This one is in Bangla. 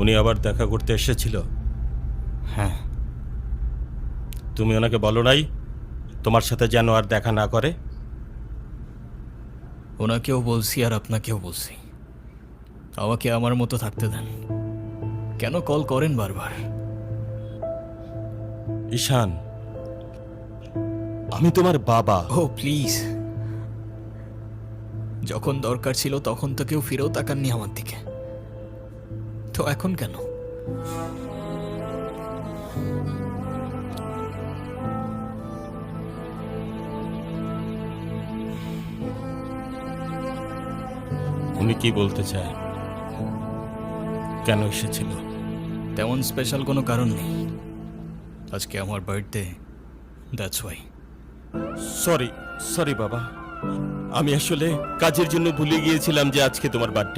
উনি আবার দেখা করতে এসেছিল? হ্যাঁ। তুমি ওনাকে বলো নাই তোমার সাথে যেন আর দেখা না করে? ওনাকেও বলছি আর আপনাকেও বলছি, আমাকে আমার মতো থাকতে দেন। কেন কল করেন বারবার? ঈশান, আমি তোমার বাবা। ও প্লিজ, যখন দরকার ছিল তখন তো কেউ ফিরেও তাকাননি আমার দিকে, তো এখন কেন? উনি কি বলতে চায়? কেন এসেছিল? তেমন স্পেশাল কোনো কারণ নেই, আজকে আমার birthday, that's why. Sorry sorry বাবা, আমি আসলে কাজের জন্য ভুলে গিয়েছিলাম যে আজকে তোমার বার্থডে।